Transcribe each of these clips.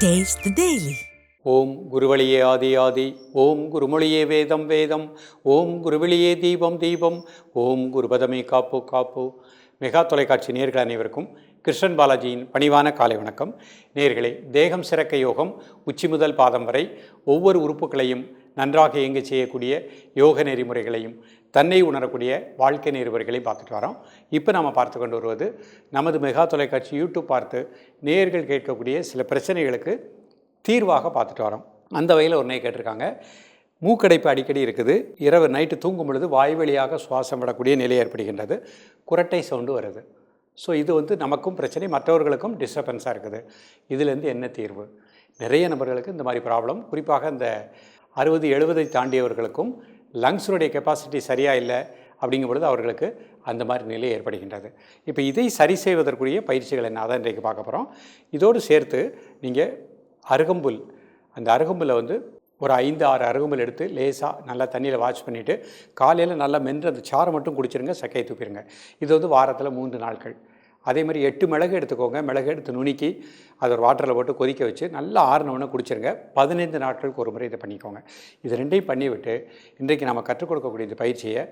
Taste the Daily. ஓம் குருவழியே ஆதி ஆதி, ஓம் குருமொழியே வேதம் வேதம், ஓம் குருவழியே தீபம் தீபம், ஓம் குருபதமே காப்பு காப்பு. மெகா தொலைக்காட்சி நேயர்கள் அனைவருக்கும் கிருஷ்ணன் பாலாஜியின் பணிவான காலை வணக்கம். நேயர்களே, தேகம் சிறக்க யோகம் உச்சி முதல் பாதம் வரை ஒவ்வொரு உறுப்புகளையும் நன்றாக இயங்க செய்யக்கூடிய யோக நெறிமுறைகளையும் தன்னை உணரக்கூடிய வாழ்க்கை நெறிமுறைகளையும் பார்த்துட்டு வரோம். இப்போ நாம் பார்த்து கொண்டு வருவது நமது மெகா தொலைக்காட்சி யூடியூப் பார்த்து நேயர்கள் கேட்கக்கூடிய சில பிரச்சனைகளுக்கு தீர்வாக பார்த்துட்டு வரோம். அந்த வகையில் ஒரு நேயர் கேட்டிருக்காங்க, மூக்கடைப்பு அடிக்கடி இருக்குது, இரவு நைட்டு தூங்கும் பொழுது வாய் வழியாக சுவாசம் விடக்கூடிய நிலை ஏற்படுகின்றது, குரட்டை சவுண்டு வருது. ஸோ இது நமக்கும் பிரச்சனை, மற்றவர்களுக்கும் டிஸ்டர்பன்ஸாக இருக்குது. இதிலேருந்து என்ன தீர்வு? நிறைய நபர்களுக்கு இந்த மாதிரி ப்ராப்ளம், குறிப்பாக இந்த 60-70 தாண்டியவர்களுக்கும் லங்ஸுடைய கெப்பாசிட்டி சரியாக இல்லை அப்படிங்கும் பொழுது அவர்களுக்கு அந்த மாதிரி நிலை ஏற்படுகின்றது. இப்போ இதை சரி செய்வதற்குரிய பயிற்சிகள் என்ன, அதான் இன்றைக்கு பார்க்க போகிறோம். இதோடு சேர்த்து நீங்கள் அருகம்புல், அந்த அருகம்புல்லை ஒரு 5-6 அருகம்புல் எடுத்து லேசாக நல்லா தண்ணியில் வாஷ் பண்ணிவிட்டு காலையில் நல்லா மென்று அந்த சாறை மட்டும் குடிச்சிருங்க, சக்கையை தூப்பிடுங்க. இது வாரத்தில் 3 நாட்கள். அதே மாதிரி 8 மிளகு எடுத்துக்கோங்க, மிளகு எடுத்து நுணுக்கி அதை ஒரு வாட்டரில் போட்டு கொதிக்க வச்சு நல்லா ஆறினவுடனே குடிச்சிருங்க. 15 நாட்களுக்கு ஒரு முறை இதை பண்ணிக்கோங்க. இது ரெண்டையும் பண்ணிவிட்டு இன்றைக்கு நம்ம கற்றுக் கொடுக்கக்கூடிய இந்த பயிற்சியை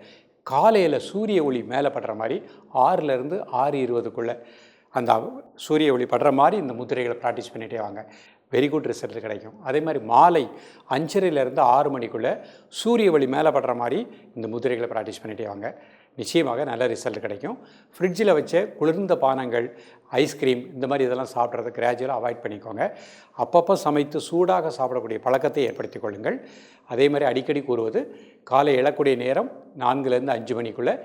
காலையில் சூரிய ஒளி மேலே படுற மாதிரி 6லேருந்து 6:20க்குள்ளே அந்த சூரிய ஒளி படுற மாதிரி இந்த முத்திரைகளை ப்ராக்டிஸ் பண்ணிகிட்டே வாங்க. வெரி குட் ரிசல்ட் கிடைக்கும். அதே மாதிரி மாலை 5:30லேருந்து 6 மணிக்குள்ளே சூரிய ஒளி மேலே படுற மாதிரி இந்த முத்திரைகளை ப்ராக்டிஸ் பண்ணிகிட்டே வாங்க. நிச்சயமாக நல்ல ரிசல்ட் கிடைக்கும். ஃப்ரிட்ஜில் வச்ச குளிர்ந்த பானங்கள், ஐஸ்கிரீம் இந்த மாதிரி இதெல்லாம் சாப்பிட்றத கிராஜுவலாக அவாய்ட் பண்ணிக்கோங்க. அப்பப்போ சமைத்து சூடாக சாப்பிடக்கூடிய பழக்கத்தை ஏற்படுத்தி கொள்ளுங்கள். அதே மாதிரி அடிக்கடி கூறுவது, காலை எழக்கூடிய நேரம் 4லேருந்து 5 மணிக்குள்ளே,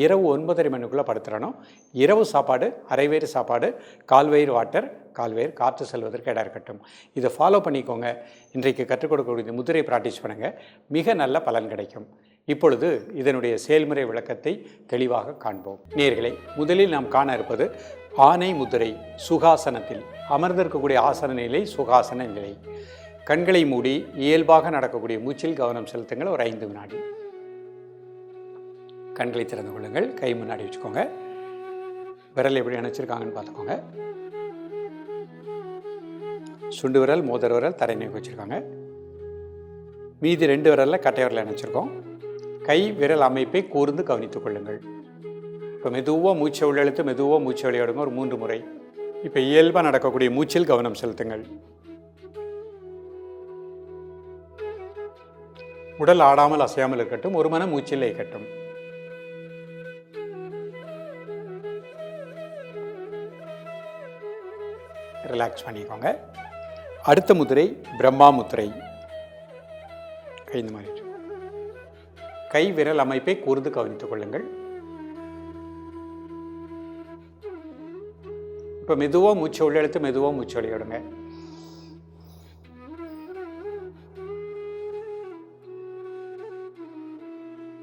இரவு 9:30 மணிக்குள்ளே படுத்துடணும். இரவு சாப்பாடு அரைவயிறு சாப்பாடு, கால்வயிறு வாட்டர், கால்வயிறு காற்று செல்வதற்கு இடம் இருக்கட்டும். இதை ஃபாலோ பண்ணிக்கோங்க. இன்றைக்கு கற்றுக் கொடுக்கக்கூடிய முதிரை ப்ராக்டிஸ் பண்ணுங்கள், மிக நல்ல பலன் கிடைக்கும். இப்பொழுது இதனுடைய செயல்முறை விளக்கத்தை தெளிவாக காண்போம். நேயர்களே, முதலில் நாம் காண இருப்பது ஆனை முதிரை. சுகாசனத்தில் அமர்ந்திருக்கக்கூடிய ஆசன நிலை சுகாசன நிலை. கண்களை மூடி இயல்பாக நடக்கக்கூடிய மூச்சில் கவனம் செலுத்துங்கள். ஒரு 5 வினாடி கண்களை திறந்து கொள்ளுங்கள். கை முன்னாடி வச்சுக்கோங்க. விரல் எப்படி நினைச்சிருக்காங்கன்னு பார்த்துக்கோங்க. சுண்டு விரல், மோதிர விரல் தரை நோக்கி வச்சுருக்காங்க. மீதி 2 விரலில் கட்டை விரலை நினச்சிருக்கோம். கை விரல் அமைப்பை கூர்ந்து கவனித்துக் கொள்ளுங்கள். இப்போ மெதுவாக மூச்சை உள்ளெழுத்து மெதுவாக மூச்சை வெளியிடுங்க ஒரு 3 முறை. இப்போ இயல்பாக நடக்கக்கூடிய மூச்சில் கவனம் செலுத்துங்கள். உடல் ஆடாமல் அசையாமல் இருக்கட்டும், ஒரு மன மூச்சில் இருக்கட்டும். ரிலாக்ஸ் பண்ணிக்கோங்க. அடுத்த முதிரை பிரம்மா முத்திரை. கை இந்த மாதிரி கை விரல் அமைப்பை கூர்ந்து கவனித்துக் கொள்ளுங்கள். இப்போ மெதுவாக மூச்சை உள்ளெழுத்து மெதுவாக மூச்சு வெளியிடுங்க.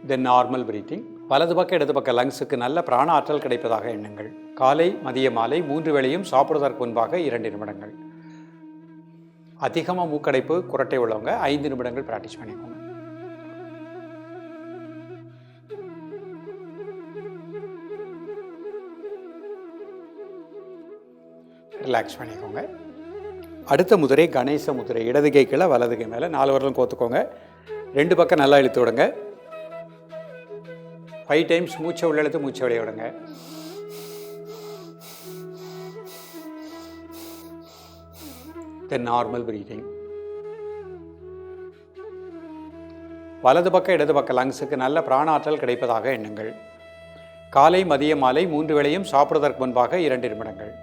தென் நார்மல் பிரீத்திங். வலது பக்கம் இடது பக்கம் லங்ஸுக்கு நல்ல பிராண ஆற்றல் கிடைப்பதாக எண்ணுங்கள். காலை மதிய மாலை 3 வேளையும் சாப்பிடுவதற்கு முன்பாக 2 நிமிடங்கள். அதிகமாக மூக்கடைப்பு குரட்டை உள்ளவங்க 5 நிமிடங்கள் ப்ராக்டிஸ் பண்ணிக்கோங்க. ரிலாக்ஸ் பண்ணிக்கோங்க. அடுத்த முதிரை கணேச முதிரை. இடது கை கீழே வலது கை மேலே 4 விரலும் கோத்துக்கோங்க. 2 பக்கம் நல்லா இழுத்து விடுங்க. 5 டைம்ஸ் மூச்சை உள்ளெழுத்து மூச்சை வெளியே விடுங்க. தென் நார்மல் பிரீதிங். வலது பக்கம் இடது பக்கம் லங்ஸுக்கு நல்ல பிராணாற்றல் கிடைப்பதாக எண்ணுங்கள். காலை மதிய மாலை 3 வேளையும் சாப்பிடுவதற்கு முன்பாக 2 நிமிடங்கள்.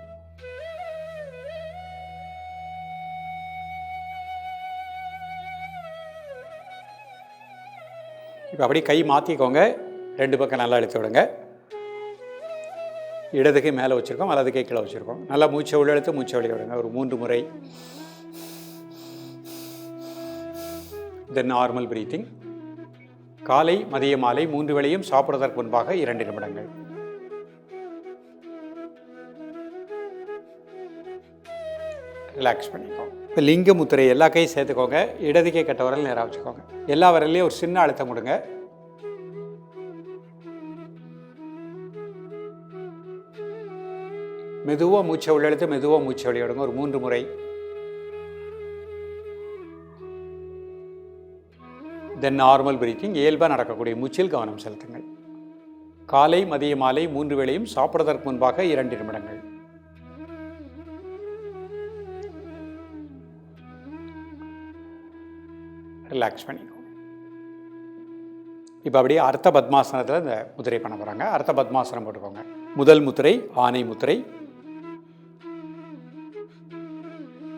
இப்போ அப்படியே கை மாற்றிக்கோங்க. 2 பக்கம் நல்லா இழுத்து விடுங்க. இடது கை மேலே வச்சுருக்கோம், வலது கை கீழே வச்சுருக்கோம். நல்லா மூச்சை உள்ளெழுத்து மூச்சை வெளியே விடுங்க ஒரு 3 முறை. தென் நார்மல் பிரீத்திங். காலை மதிய மாலை 3 வேளையும் சாப்பிடுவதற்கு முன்பாக 2 நிமிடங்கள். ரிலாக்ஸ் பண்ணிக்கோங்க. இப்போ லிங்க முத்திரை எல்லா கையும் சேர்த்துக்கோங்க. இடது கை கட்ட விரல் நேராக வச்சுக்கோங்க. எல்லா விரல்லையும் ஒரு சின்ன அழுத்தம் கொடுங்க. மெதுவாக மூச்சை உள்ளெழுத்து மெதுவாக மூச்சை வெளியிடுங்க ஒரு 3 முறை. தென் நார்மல் பிரீத்திங். இயல்பாக நடக்கக்கூடிய மூச்சில் கவனம் செலுத்துங்கள். காலை மதிய மாலை 3 வேளையும் சாப்பிடுவதற்கு முன்பாக 2 நிமிடங்கள். ரிலாக்ஸ் பண்ணிக்கோங்க. இப்போ அப்படியே அர்த்த பத்மாசனத்தில் இந்த முத்திரை பண்ண போகிறாங்க. அர்த்த பத்மாசனம் போட்டுக்கோங்க. முதல் முத்திரை ஆனை முத்திரை.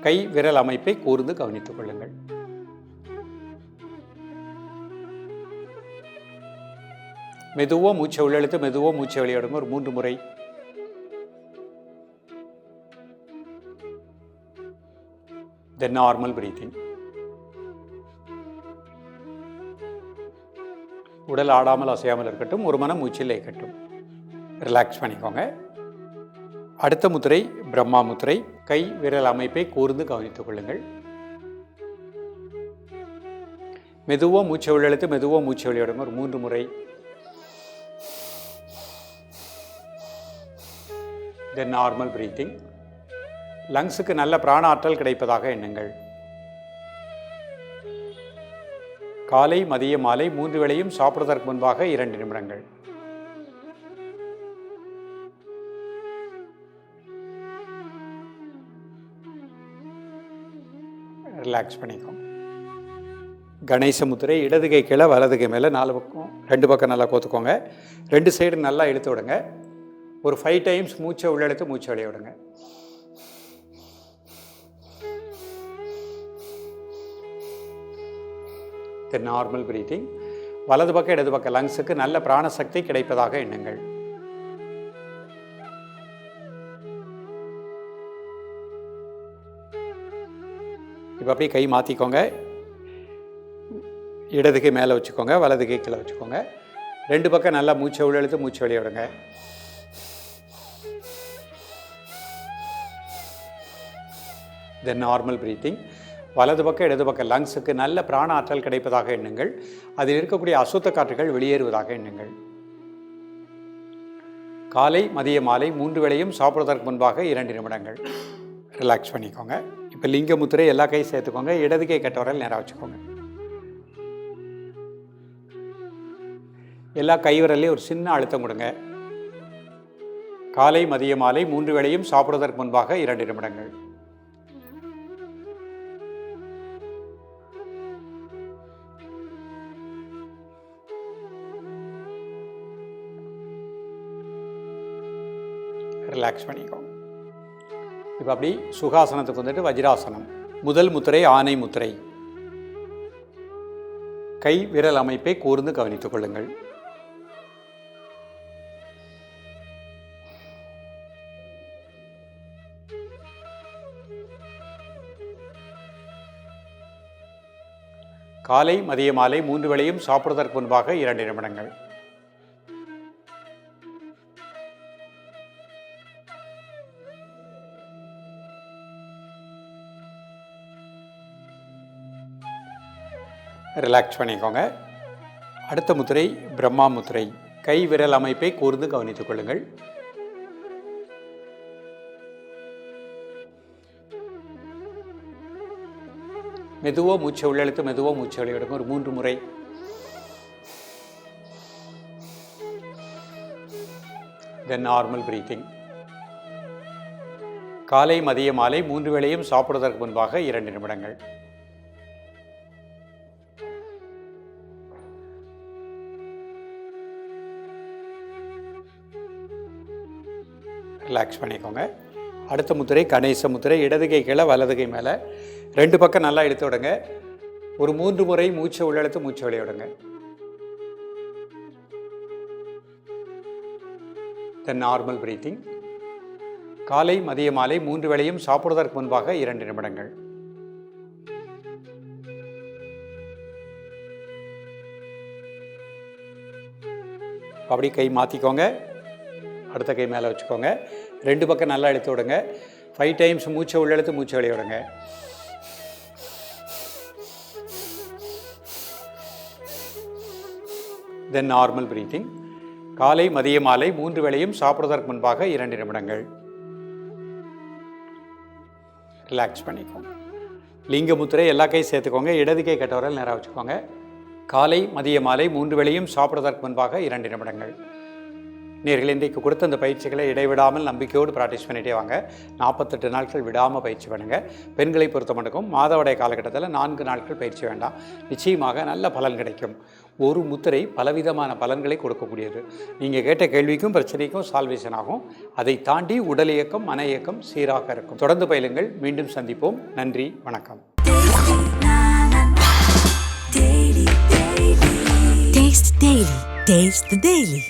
கை விரல் அமைப்பை கூர்ந்து கவனித்துக் கொள்ளுங்கள். மெதுவாக மூச்சை உள்ளெழுத்து மெதுவாக மூச்சை வெளியிடுங்க. ஒரு 3 முறை. தென் நார்மல் பிரீத்திங். உடல் ஆடாமல் அசையாமல் இருக்கட்டும். ஒரு மனம் மூச்சில் இயக்கட்டும். ரிலாக்ஸ் பண்ணிக்கோங்க. அடுத்த முத்திரை பிரம்மா முத்திரை. கை விரல் அமைப்பை கூர்ந்து கவனித்துக் கொள்ளுங்கள். மெதுவாக மூச்சை உள்ளெழுத்து மெதுவாக மூச்சை வெளியிடுங்க. ஒரு 3 முறை. தென் நார்மல் பிரீத்திங். லங்ஸுக்கு நல்ல பிராண ஆற்றல் கிடைப்பதாக எண்ணுங்கள். காலை மதிய மாலை 3 வேளையும் சாப்பிடுவதற்கு முன்பாக 2 நிமிடங்கள். ரிலாக்ஸ் பண்ணிக்கோங்க. கணேச முத்திரை. இடது கை கீழே வலது கை மேலே 4 பக்கம் 2 பக்கம் நல்லா கோத்துக்கோங்க. 2 சைடு நல்லா இழுத்து விடுங்க. ஒரு 5 டைம்ஸ் மூச்சை உள்ளெடுத்து மூச்சை வெளியே விடுங்க. Normal breathing. வலது பக்கம் இடது பக்கம் லங்ஸுக்கு நல்ல பிராணசக்தி கிடைப்பதாக எண்ணுங்கள். இப்போ அப்படியே கை மாற்றிக்கோங்க. இடது கை மேலே வச்சுக்கோங்க, வலது கை கீழே வச்சுக்கோங்க. 2 பக்கம் நல்லா மூச்சை உள்ளெழுத்து மூச்சை வெளியே விடுங்க. தென் நார்மல் பிரீத்திங். வலது பக்கம் இடது பக்கம் லங்ஸுக்கு நல்ல பிராண ஆற்றல் கிடைப்பதாக எண்ணுங்கள். அதில் இருக்கக்கூடிய அசுத்த காற்றுகள் வெளியேறுவதாக எண்ணுங்கள். காலை மதிய மாலை 3 வேளையும் சாப்பிடுவதற்கு முன்பாக 2 நிமிடங்கள். ரிலாக்ஸ் பண்ணிக்கோங்க. இப்போ லிங்க முத்திரை. எல்லா கையும் சேர்த்துக்கோங்க. இடது கை கட்ட வரல் நேராக வச்சுக்கோங்க. எல்லா கை விரலையும் ஒரு சின்ன அழுத்தம் கொடுங்க. காலை மதிய மாலை 3 வேளையும் சாப்பிடுவதற்கு முன்பாக 2 நிமிடங்கள். ரிலாக்ஸ் பண்ணிக்கோங்க. இப்போ அப்படி சுகாசனத்துக்கு வந்துட்டு வஜ்ராசனம். முதல் முத்திரை ஆனை முத்திரை. கை விரல் அமைப்பை கூர்ந்து கவனித்துக் கொள்ளுங்கள். காலை மதிய மாலை 3 வேளையும் சாப்பிடுவதற்கு முன்பாக 2 நிமிடங்கள். ரிலாக்ஸ் பண்ணிக்கோங்க. அடுத்த முத்திரை பிரம்மா முத்திரை. கை விரல் அமைப்பை கூர்ந்து கவனித்துக் கொள்ளுங்கள். மெதுவாக மூச்சை உள்ளெழுத்து மெதுவாக மூச்சை வெளியிடுங்க. ஒரு 3 முறை. தென் நார்மல் பிரீத்திங். காலை மதிய மாலை 3 வேளையும் சாப்பிடுவதற்கு முன்பாக 2 நிமிடங்கள். ரிலாக்ஸ் பண்ணிக்கோங்க. அடுத்த முத்திரை கணேச முத்திரை. இடது கை கீழே வலது கை மேலே 2 பக்கம் நல்லா இழுத்து விடுங்க. ஒரு 3 முறை மூச்சை உள்ளெழுத்து மூச்சை வெளியே விடுங்க. தென் நார்மல் பிரீத்திங். காலை மதிய மாலை 3 வேளையும் சாப்பிடுவதற்கு முன்பாக 2 நிமிடங்கள். அப்படி கை மாற்றிக்கோங்க. அடுத்த கை மேலே வச்சுக்கோங்க. 2 பக்கம் நல்லா இழுத்து விடுங்க. 5 டைம்ஸ் மூச்சை உள்ளெழுத்து மூச்சை வெளியே விடுங்க. தென் நார்மல் பிரீத்திங். காலை மதிய மாலை 3 வேளையும் சாப்பிடுவதற்கு முன்பாக 2 நிமிடங்கள். ரிலாக்ஸ் பண்ணிக்கோங்க. லிங்க முத்திரை. எல்லா கையும் சேர்த்துக்கோங்க. இடது கை கட்ட வரல் நேராக வச்சுக்கோங்க. காலை மதிய மாலை 3 வேளையும் சாப்பிடுவதற்கு முன்பாக 2 நிமிடங்கள். நேர்கள் இன்றைக்கு கொடுத்த அந்த பயிற்சிகளை இடைவிடாமல் நம்பிக்கையோடு ப்ராக்டிஸ் பண்ணிகிட்டே வாங்க. 48 நாட்கள் விடாமல் பயிற்சி பண்ணுங்கள். பெண்களை பொறுத்த மட்டுக்கும் மாதவிடாய் காலகட்டத்தில் 4 நாட்கள் பயிற்சி வேண்டாம். நிச்சயமாக நல்ல பலன் கிடைக்கும். ஒரு முத்திரை பலவிதமான பலன்களை கொடுக்கக்கூடியது. நீங்கள் கேட்ட கேள்விக்கும் பிரச்சனைக்கும் சால்வேஷன் ஆகும். அதை தாண்டி உடல் இயக்கம் மன இயக்கம் சீராக இருக்கும். தொடர்ந்து பயிலுங்கள். மீண்டும் சந்திப்போம். நன்றி, வணக்கம். Taste the Daily.